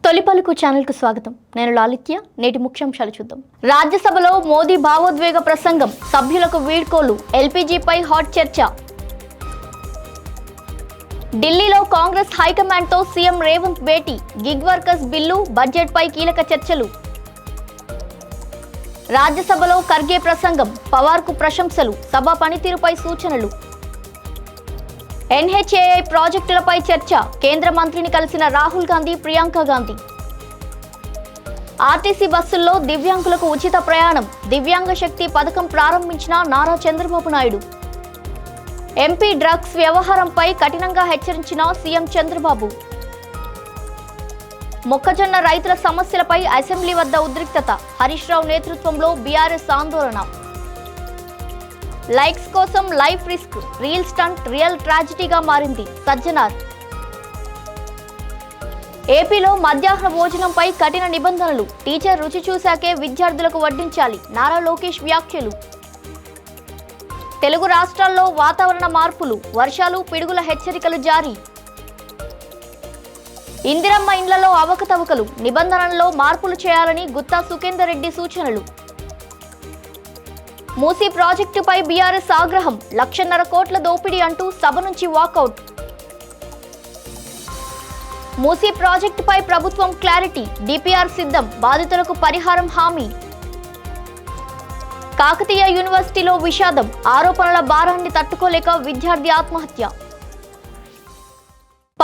తొలిపలుకు channel కు స్వాగతం. నేను లాలిత్య. నేటి ముఖ్యాంశాలు చూద్దాం. రాజ్యసభలో మోదీ భావోద్వేగ ప్రసంగం, సభ్యులకు వీడ్కోలు, ఎల్పీజీపై హాట్ చర్చ. ఢిల్లీలో కాంగ్రెస్ హైకమాండ్ తో సీఎం రేవంత్ భేటీ, గిగ్ వర్కర్స్ బిల్లు, బడ్జెట్ పై కీలక చర్చలు. రాజ్యసభలో ఖర్గే ప్రసంగం, పవార్ కు ప్రశంసలు, సభ పనితీరుపై సూచనలు. ఎన్హెచ్ఏఐ ప్రాజెక్టులపై చర్చ, కేంద్ర మంత్రిని కలిసిన రాహుల్ గాంధీ, ప్రియాంక గాంధీ. ఆర్టీసీ బస్సుల్లో దివ్యాంగులకు ఉచిత ప్రయాణం, దివ్యాంగ శక్తి పథకం ప్రారంభించిన నారా చంద్రబాబు నాయుడు. ఎంపీ డ్రగ్స్ వ్యవహారంపై కఠినంగా హెచ్చరించిన సీఎం చంద్రబాబు. మొక్కజొన్న రైతుల సమస్యలపై అసెంబ్లీ వద్ద ఉద్రిక్తత, హరీష్ రావు నేతృత్వంలో బీఆర్ఎస్ ఆందోళన. లైక్స్ కోసం life risk, real stunt real ట్రాజడీగా మారింది, సజ్జనార్. ఏపీలో మధ్యాహ్న భోజనంపై కఠిన నిబంధనలు, టీచర్ రుచి చూశాకే విద్యార్థులకు వడ్డించాలి, నారా లోకేష్ వ్యాఖ్యలు. తెలుగు రాష్ట్రాల్లో వాతావరణ మార్పులు, వర్షాలు, పిడుగుల హెచ్చరికలు జారీ. ఇందిరమ్మ ఇండ్లలో అవకతవకలు, నిబంధనల్లో మార్పులు చేయాలని గుత్తా సుఖేందర్ రెడ్డి సూచనలు. మూసీ ప్రాజెక్టుపై బీఆర్ఎస్ ఆగ్రహం, 1,50,000 కోట్ల దోపిడీ అంటూ సభ నుంచి వాకౌట్. మూసీ ప్రాజెక్టుపై ప్రభుత్వం క్లారిటీ, డిపిఆర్ సిద్ధం, బాధితులకు పరిహారం హామీ. కాకతీయ యూనివర్సిటీలో విషాదం, ఆరోపణల భారాన్ని తట్టుకోలేక విద్యార్థి ఆత్మహత్య.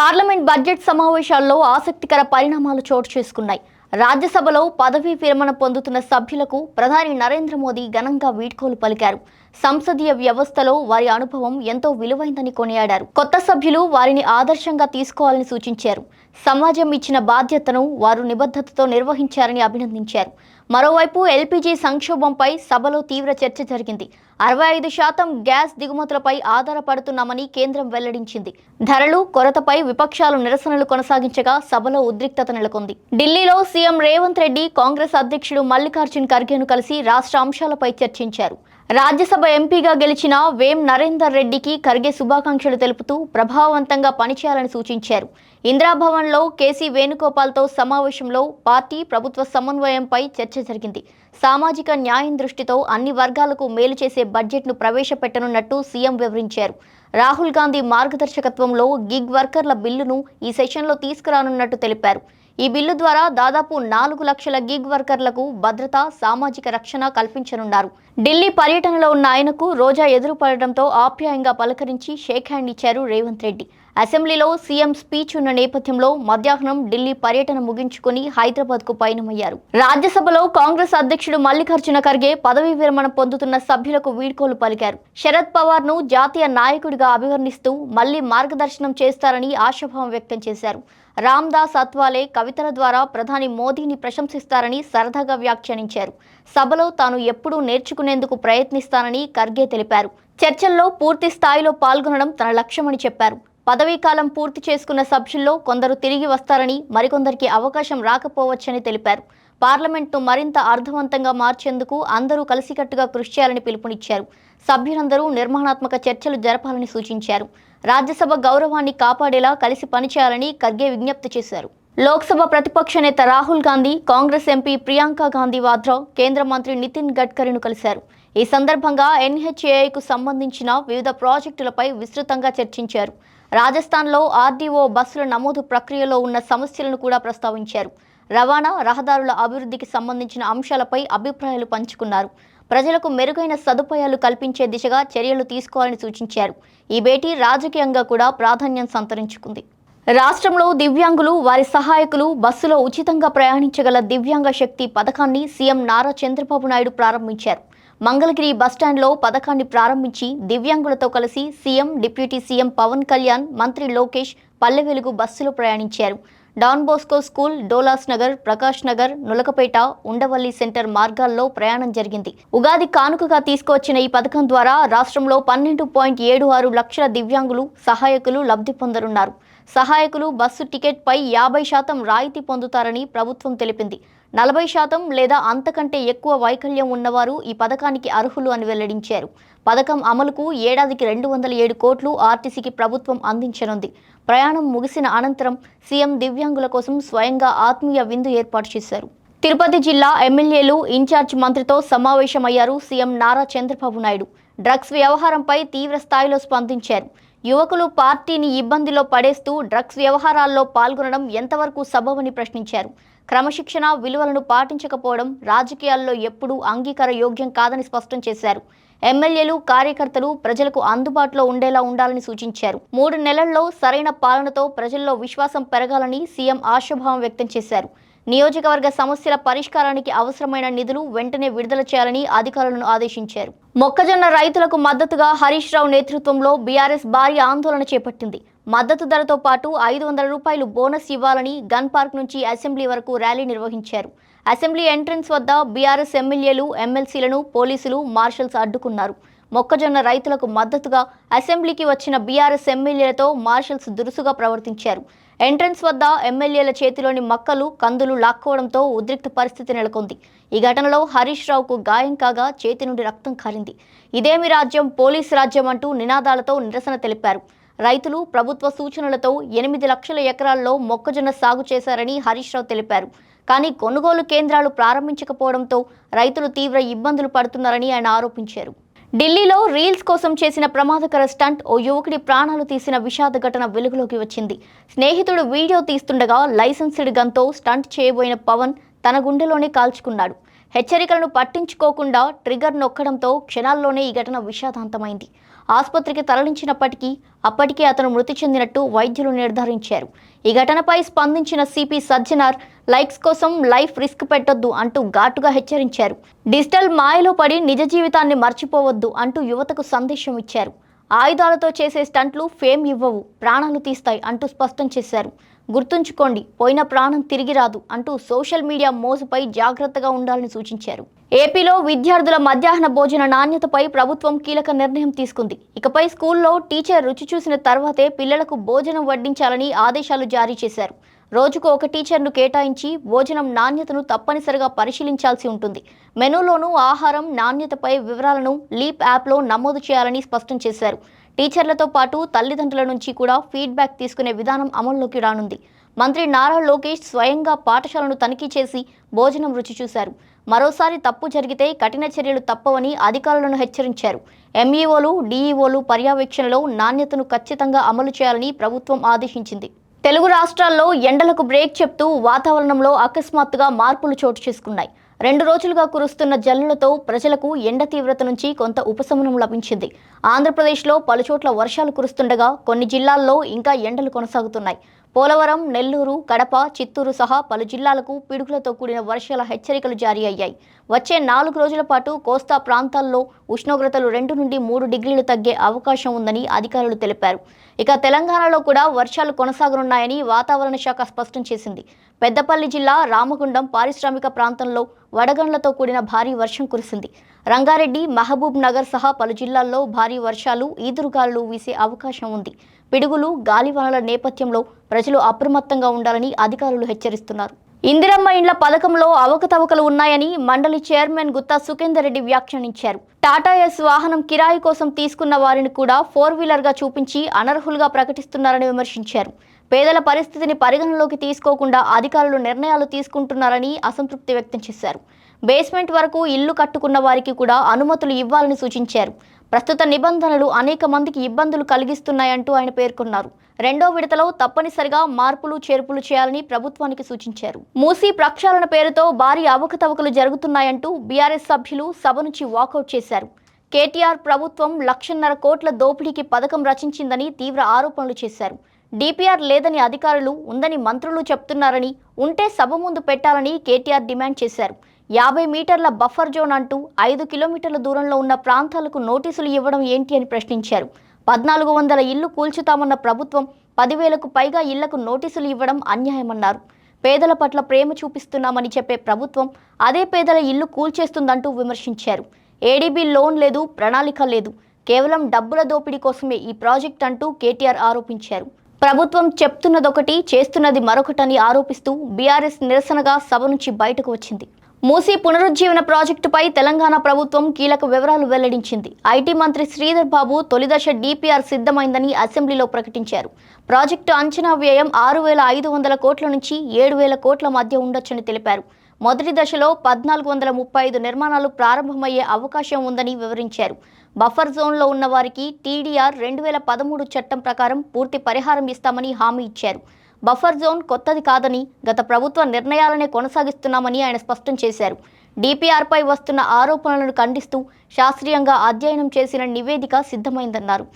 పార్లమెంట్ బడ్జెట్ సమావేశాల్లో ఆసక్తికర పరిణామాలు చోటు చేసుకున్నాయి. రాజ్యసభలో పదవీ విరమణ పొందుతున్న సభ్యులకు ప్రధాని నరేంద్ర మోదీ ఘనంగా వీడ్కోలు పలికారు. సంసదీయ వ్యవస్థలో వారి అనుభవం ఎంతో విలువైందని కొనియాడారు. కొత్త సభ్యులు వారిని ఆదర్శంగా తీసుకోవాలని సూచించారు. సమాజం ఇచ్చిన బాధ్యతను వారు నిబద్ధతతో నిర్వహించారని అభినందించారు. మరోవైపు ఎల్పీజీ సంక్షోభంపై సభలో తీవ్ర చర్చ జరిగింది. 65% గ్యాస్ దిగుమతులపై ఆధారపడుతున్నామని కేంద్రం వెల్లడించింది. ధరలు కొరతపై విపక్షాలు నిరసనలు కొనసాగించగా సభలో ఉద్రిక్తత నెలకొంది. ఢిల్లీలో సీఎం రేవంత్ రెడ్డి కాంగ్రెస్ అధ్యక్షుడు మల్లికార్జున్ ఖర్గేను కలిసి రాష్ట్ర అంశాలపై చర్చించారు. రాజ్యసభ ఎంపీగా గెలిచిన వేం నరేందర్ రెడ్డికి ఖర్గే శుభాకాంక్షలు తెలుపుతూ ప్రభావవంతంగా పనిచేయాలని సూచించారు. ఇందిరాభవన్లో కేసీ వేణుగోపాల్తో సమావేశంలో పార్టీ ప్రభుత్వ సమన్వయంపై చర్చ జరిగింది. సామాజిక న్యాయం దృష్టితో అన్ని వర్గాలకు మేలు చేసే బడ్జెట్ను ప్రవేశపెట్టనున్నట్టు సీఎం వివరించారు. రాహుల్ గాంధీ మార్గదర్శకత్వంలో గిగ్ వర్కర్ల బిల్లును ఈ సెషన్లో తీసుకురానున్నట్టు తెలిపారు. ఈ బిల్లు ద్వారా దాదాపు 4 లక్షల గిగ్ వర్కర్లకు భద్రత, సామాజిక రక్షణ కల్పించనున్నారు. ఢిల్లీ పర్యటనలో ఉన్న ఆయనకు రోజా ఎదురుపడడంతో ఆప్యాయంగా పలకరించి షేక్ హ్యాండ్ ఇచ్చారు రేవంత్ రెడ్డి. అసెంబ్లీలో సీఎం స్పీచ్ ఉన్న నేపథ్యంలో మధ్యాహ్నం ఢిల్లీ పర్యటన ముగించుకుని హైదరాబాద్కు పయనమయ్యారు. రాజ్యసభలో కాంగ్రెస్ అధ్యక్షుడు మల్లికార్జున ఖర్గే పదవీ విరమణ పొందుతున్న సభ్యులకు వీడ్కోలు పలికారు. శరద్ పవార్ ను జాతీయ నాయకుడిగా అభివర్ణిస్తూ మళ్లీ మార్గదర్శనం చేస్తారని ఆశాభావం వ్యక్తం చేశారు. రామ్ దాస్ అత్వాలే కవితల ద్వారా ప్రధాని మోదీని ప్రశంసిస్తారని సరదాగా వ్యాఖ్యానించారు. సభలో తాను ఎప్పుడూ నేర్చుకునేందుకు ప్రయత్నిస్తానని ఖర్గే తెలిపారు. చర్చల్లో పూర్తి స్థాయిలో పాల్గొనడం తన లక్ష్యమని చెప్పారు. పదవీకాలం పూర్తి చేసుకున్న సభ్యుల్లో కొందరు తిరిగి వస్తారని, మరికొందరికి అవకాశం రాకపోవచ్చని తెలిపారు. పార్లమెంట్ను మరింత అర్థవంతంగా మార్చేందుకు అందరూ కలిసికట్టుగా కృషి చేయాలని పిలుపునిచ్చారు. సభ్యులందరూ నిర్మాణాత్మక చర్చలు జరపాలని సూచించారు. రాజ్యసభ గౌరవాన్ని కాపాడేలా కలిసి పనిచేయాలని ఖర్గే విజ్ఞప్తి చేశారు. లోక్సభ ప్రతిపక్ష నేత రాహుల్ గాంధీ, కాంగ్రెస్ ఎంపీ ప్రియాంక గాంధీ వాద్రా కేంద్ర మంత్రి నితిన్ గడ్కరీను కలిశారు. ఈ సందర్భంగా ఎన్హెచ్ఏఐకు సంబంధించిన వివిధ ప్రాజెక్టులపై విస్తృతంగా చర్చించారు. రాజస్థాన్లో ఆర్డీఓ బస్సుల నమోదు ప్రక్రియలో ఉన్న సమస్యలను కూడా ప్రస్తావించారు. రవాణా, రహదారుల అభివృద్ధికి సంబంధించిన అంశాలపై అభిప్రాయాలు పంచుకున్నారు. ప్రజలకు మెరుగైన సదుపాయాలు కల్పించే దిశగా చర్యలు తీసుకోవాలని సూచించారు. ఈ భేటీ రాజకీయంగా కూడా ప్రాధాన్యం సంతరించుకుంది. రాష్ట్రంలో దివ్యాంగులు, వారి సహాయకులు బస్సులో ఉచితంగా ప్రయాణించగల దివ్యాంగ శక్తి పథకాన్ని సీఎం నారా చంద్రబాబు నాయుడు ప్రారంభించారు. మంగళగిరి బస్టాండ్లో పథకాన్ని ప్రారంభించి దివ్యాంగులతో కలిసి CM, deputy CM Pawan Kalyan, మంత్రి లోకేష్ పల్లె వెలుగు బస్సులో ప్రయాణించారు. Don Bosco school, Dolas Nagar, Prakash Nagar, Nulakapeta, Undavalli centre మార్గాల్లో ప్రయాణం జరిగింది. ఉగాది కానుకగా తీసుకువచ్చిన ఈ పథకం ద్వారా రాష్ట్రంలో 12.76 లక్షల దివ్యాంగులు, సహాయకులు లబ్ధి పొందనున్నారు. సహాయకులు బస్సు టికెట్పై 50% రాయితీ పొందుతారని ప్రభుత్వం తెలిపింది. 40% లేదా అంతకంటే ఎక్కువ వైకల్యం ఉన్నవారు ఈ పథకానికి అర్హులు అని వెల్లడించారు. పథకం అమలుకు ఏడాదికి 207 కోట్లు ఆర్టీసీకి ప్రభుత్వం అందించనుంది. ప్రయాణం ముగిసిన అనంతరం సీఎం దివ్యాంగుల కోసం స్వయంగా ఆత్మీయ విందు ఏర్పాటు చేశారు. తిరుపతి జిల్లా ఎమ్మెల్యేలు ఇన్ఛార్జ్ మంత్రితో సమావేశమయ్యారు సీఎం నారా చంద్రబాబు నాయుడు. డ్రగ్స్ వ్యవహారంపై తీవ్ర స్థాయిలో స్పందించారు. యువకులు పార్టీని ఇబ్బందిలో పడేస్తూ డ్రగ్స్ వ్యవహారాల్లో పాల్గొనడం ఎంతవరకు సబబని ప్రశ్నించారు. క్రమశిక్షణ విలువలను పాటించకపోవడం రాజకీయాల్లో ఎప్పుడూ అంగీకార యోగ్యం కాదని స్పష్టం చేశారు. ఎమ్మెల్యేలు కార్యకర్తలు ప్రజలకు అందుబాటులో ఉండేలా ఉండాలని సూచించారు. 3 నెలల్లో సరైన పాలనతో ప్రజల్లో విశ్వాసం పెరగాలని సీఎం ఆశాభావం వ్యక్తం చేశారు. నియోజకవర్గ సమస్యల పరిష్కారానికి అవసరమైన నిధులు వెంటనే విడుదల చేయాలని అధికారులను ఆదేశించారు. మొక్కజొన్న రైతులకు మద్దతుగా హరీష్ రావు నేతృత్వంలో బీఆర్ఎస్ భారీ ఆందోళన చేపట్టింది. మద్దతు ధరతో పాటు 500 రూపాయలు బోనస్ ఇవ్వాలని గన్ పార్క్ నుంచి అసెంబ్లీ వరకు ర్యాలీ నిర్వహించారు. అసెంబ్లీ ఎంట్రన్స్ వద్ద బీఆర్ఎస్ ఎమ్మెల్యేలు, ఎమ్మెల్సీలను పోలీసులు, మార్షల్స్ అడ్డుకున్నారు. మొక్కజొన్న రైతులకు మద్దతుగా అసెంబ్లీకి వచ్చిన బీఆర్ఎస్ ఎమ్మెల్యేలతో మార్షల్స్ దురుసుగా ప్రవర్తించారు. ఎంట్రన్స్ వద్ద ఎమ్మెల్యేల చేతిలోని మక్కలు, కందులు లాక్కోవడంతో ఉద్రిక్త పరిస్థితి నెలకొంది. ఈ ఘటనలో హరీష్ రావుకు గాయం కాగా చేతి నుండి రక్తం కారింది. ఇదేమి రాజ్యం, పోలీసు రాజ్యం అంటూ నినాదాలతో నిరసన తెలిపారు. రైతులు ప్రభుత్వ సూచనలతో 8 లక్షల ఎకరాల్లో మొక్కజొన్న సాగు చేశారని హరీష్ రావు తెలిపారు. కానీ కొనుగోలు కేంద్రాలు ప్రారంభించకపోవడంతో రైతులు తీవ్ర ఇబ్బందులు పడుతున్నారని ఆయన ఆరోపించారు. ఢిల్లీలో రీల్స్ కోసం చేసిన ప్రమాదకర స్టంట్ ఓ యువకుడి ప్రాణాలు తీసిన విషాద ఘటన వెలుగులోకి వచ్చింది. స్నేహితుడు వీడియో తీస్తుండగా లైసెన్స్డ్ గన్తో స్టంట్ చేయబోయిన పవన్ తన గుండెలోనే కాల్చుకున్నాడు. హెచ్చరికలను పట్టించుకోకుండా ట్రిగర్ నొక్కడంతో క్షణాల్లోనే ఈ ఘటన విషాదాంతమైంది. ఆసుపత్రికి తరలించినప్పటికీ అప్పటికే అతను మృతి చెందినట్టు వైద్యులు నిర్ధారించారు. ఈ ఘటనపై స్పందించిన సిపి సజ్జనార్ లైక్స్ కోసం లైఫ్ రిస్క్ పెట్టొద్దు అంటూ ఘాటుగా హెచ్చరించారు. డిజిటల్ మాయలో పడి నిజ జీవితాన్ని మర్చిపోవద్దు అంటూ యువతకు సందేశం ఇచ్చారు. ఆయుధాలతో చేసే స్టంట్లు ఫేమ్ ఇవ్వవు, ప్రాణాలు తీస్తాయి అంటూ స్పష్టం చేశారు. గుర్తుంచుకోండి, పోయిన ప్రాణం తిరిగి రాదు అంటూ సోషల్ మీడియా మోజుపై జాగ్రత్తగా ఉండాలని సూచించారు. ఏపీలో విద్యార్థుల మధ్యాహ్న భోజన నాణ్యతపై ప్రభుత్వం కీలక నిర్ణయం తీసుకుంది. ఇకపై స్కూల్లో టీచర్ రుచి చూసిన తర్వాతే పిల్లలకు భోజనం వడ్డించాలని ఆదేశాలు జారీ చేశారు. రోజుకు ఒక టీచర్ను కేటాయించి భోజనం నాణ్యతను తప్పనిసరిగా పరిశీలించాల్సి ఉంటుంది. మెనూలోనూ ఆహారం నాణ్యతపై వివరాలను లీప్ యాప్లో నమోదు చేయాలని స్పష్టం చేశారు. టీచర్లతో పాటు తల్లిదండ్రుల నుంచి కూడా ఫీడ్బ్యాక్ తీసుకునే విధానం అమల్లోకి రానుంది. మంత్రి నారా లోకేష్ స్వయంగా పాఠశాలను తనిఖీ చేసి భోజనం రుచి చూశారు. మరోసారి తప్పు జరిగితే కఠిన చర్యలు తప్పవని అధికారులను హెచ్చరించారు. ఎంఈఓలు, డిఈఓలు పర్యవేక్షణలో నాణ్యతను ఖచ్చితంగా అమలు చేయాలని ప్రభుత్వం ఆదేశించింది. తెలుగు రాష్ట్రాల్లో ఎండలకు బ్రేక్ చెప్తూ వాతావరణంలో అకస్మాత్తుగా మార్పులు చోటు చేసుకున్నాయి. 2 రోజులుగా కురుస్తున్న జల్లులతో ప్రజలకు ఎండ తీవ్రత నుంచి కొంత ఉపశమనం లభించింది. ఆంధ్రప్రదేశ్లో పలుచోట్ల వర్షాలు కురుస్తుండగా కొన్ని జిల్లాల్లో ఇంకా ఎండలు కొనసాగుతున్నాయి. పోలవరం, నెల్లూరు, కడప, చిత్తూరు సహా పలు జిల్లాలకు పిడుగులతో కూడిన వర్షాల హెచ్చరికలు జారీ అయ్యాయి. వచ్చే 4 రోజుల పాటు కోస్తా ప్రాంతాల్లో ఉష్ణోగ్రతలు 2 నుండి 3 డిగ్రీలు తగ్గే అవకాశం ఉందని అధికారులు తెలిపారు. ఇక తెలంగాణలో కూడా వర్షాలు కొనసాగనున్నాయని వాతావరణ శాఖ స్పష్టం చేసింది. పెద్దపల్లి జిల్లా రామగుండం పారిశ్రామిక ప్రాంతంలో వడగండ్లతో కూడిన భారీ వర్షం కురిసింది. రంగారెడ్డి, మహబూబ్ నగర్ సహా పలు జిల్లాల్లో భారీ వర్షాలు, ఈదురుగాలులు వీసే అవకాశం ఉంది. పిడుగులు, గాలివానల నేపథ్యంలో ప్రజలు అప్రమత్తంగా ఉండాలని అధికారులు హెచ్చరిస్తున్నారు. ఇందిరమ్మ ఇండ్ల పథకంలో అవకతవకలు ఉన్నాయని మండలి చైర్మన్ గుత్తా సుఖేందర్ రెడ్డి వ్యాఖ్యానించారు. టాటా ఎస్ వాహనం కిరాయి కోసం తీసుకున్న వారిని కూడా 4-వీలర్గా చూపించి అనర్హులుగా ప్రకటిస్తున్నారని విమర్శించారు. పేదల పరిస్థితిని పరిగణలోకి తీసుకోకుండా అధికారులు నిర్ణయాలు తీసుకుంటున్నారని అసంతృప్తి వ్యక్తం చేశారు. బేస్మెంట్ వరకు ఇల్లు కట్టుకున్న వారికి కూడా అనుమతులు ఇవ్వాలని సూచించారు. ప్రస్తుత నిబంధనలు అనేక మందికి ఇబ్బందులు కలిగిస్తున్నాయంటూ ఆయన పేర్కొన్నారు. 2వ విడతలో తప్పనిసరిగా మార్పులు చేర్పులు చేయాలని ప్రభుత్వానికి సూచించారు. మూసీ ప్రక్షాళన పేరుతో భారీ అవకతవకలు జరుగుతున్నాయంటూ బీఆర్ఎస్ సభ్యులు సభ నుంచి వాకౌట్ చేశారు. కేటీఆర్ ప్రభుత్వం 1,50,000 కోట్ల దోపిడీకి పథకం రచించిందని తీవ్ర ఆరోపణలు చేశారు. డిపిఆర్ లేదని అధికారులు, ఉందని మంత్రులు చెప్తున్నారని, ఉంటే సభ ముందు పెట్టాలని కేటీఆర్ డిమాండ్ చేశారు. 50 మీటర్ల బఫర్ జోన్ అంటూ 5 కిలోమీటర్ల దూరంలో ఉన్న ప్రాంతాలకు నోటీసులు ఇవ్వడం ఏంటి అని ప్రశ్నించారు. 1,400 ఇళ్లు కూల్చుతామన్న ప్రభుత్వం 10,000కు పైగా ఇళ్లకు నోటీసులు ఇవ్వడం అన్యాయమన్నారు. పేదల పట్ల ప్రేమ చూపిస్తున్నామని చెప్పే ప్రభుత్వం అదే పేదల ఇల్లు కూల్చేస్తుందంటూ విమర్శించారు. ఏడీబీ లోన్ లేదు, ప్రణాళిక లేదు, కేవలం డబ్బుల దోపిడీ కోసమే ఈ ప్రాజెక్ట్ అంటూ కేటీఆర్ ఆరోపించారు. ప్రభుత్వం చెప్తున్నదొకటి చేస్తున్నది మరొకటని ఆరోపిస్తూ బీఆర్ఎస్ నిరసనగా సభ నుంచి బయటకు వచ్చింది. మూసీ పునరుజ్జీవన ప్రాజెక్టుపై తెలంగాణ ప్రభుత్వం కీలక వివరాలు వెల్లడించింది. ఐటీ మంత్రి శ్రీధర్ బాబు తొలిదశ డీపీఆర్ సిద్ధమైందని అసెంబ్లీలో ప్రకటించారు. ప్రాజెక్టు అంచనా వ్యయం 6,500 కోట్ల నుంచి 7,000 కోట్ల మధ్య ఉండొచ్చని తెలిపారు. మొదటి దశలో 1,435 నిర్మాణాలు ప్రారంభమయ్యే అవకాశం ఉందని వివరించారు. బఫర్ జోన్లో ఉన్న వారికి టీడీఆర్ 2013 చట్టం ప్రకారం పూర్తి పరిహారం ఇస్తామని హామీ ఇచ్చారు. బఫర్ జోన్ కొత్తది కాదని, గత ప్రభుత్వ నిర్ణయాలనే కొనసాగిస్తున్నామని ఆయన స్పష్టం చేశారు. డీపీఆర్పై వస్తున్న ఆరోపణలను ఖండిస్తూ శాస్త్రీయంగా అధ్యయనం చేసిన నివేదిక సిద్ధమైందన్నారు.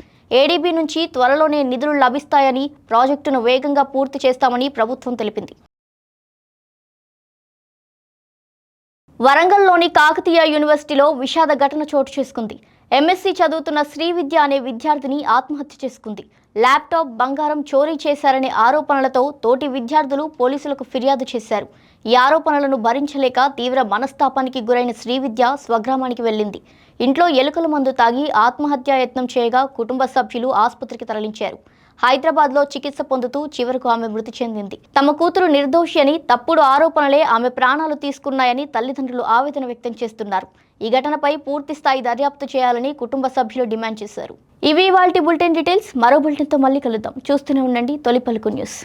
ఏడీబీ నుంచి త్వరలోనే నిధులు లభిస్తాయని, ప్రాజెక్టును వేగంగా పూర్తి చేస్తామని ప్రభుత్వం తెలిపింది. వరంగల్లోని కాకతీయ యూనివర్సిటీలో విషాద ఘటన చోటు చేసుకుంది. ఎంఎస్సీ చదువుతున్న శ్రీవిద్య అనే విద్యార్థిని ఆత్మహత్య చేసుకుంది. ల్యాప్టాప్, బంగారం చోరీ చేశారనే ఆరోపణలతో తోటి విద్యార్థులు పోలీసులకు ఫిర్యాదు చేశారు. ఈ ఆరోపణలను భరించలేక తీవ్ర మనస్తాపానికి గురైన శ్రీవిద్య స్వగ్రామానికి వెళ్లింది. ఇంట్లో ఎలుకల మందు తాగి ఆత్మహత్యాయత్నం చేయగా కుటుంబ సభ్యులు ఆసుపత్రికి తరలించారు. హైదరాబాద్లో చికిత్స పొందుతూ చివరకు ఆమె మృతి చెందింది. తమ కూతురు నిర్దోషి అని, తప్పుడు ఆరోపణలే ఆమె ప్రాణాలు తీసుకున్నాయని తల్లిదండ్రులు ఆవేదన వ్యక్తం చేస్తున్నారు. ఈ ఘటనపై పూర్తి స్థాయి దర్యాప్తు చేయాలని కుటుంబ సభ్యులు డిమాండ్ చేశారు. ఇవి ఇవాల్టి బులెటిన్ డీటెయిల్స్. మరో బులెటిన్తో మళ్ళీ కలుద్దాం. చూస్తూనే ఉండండి తొలి పలుకు న్యూస్.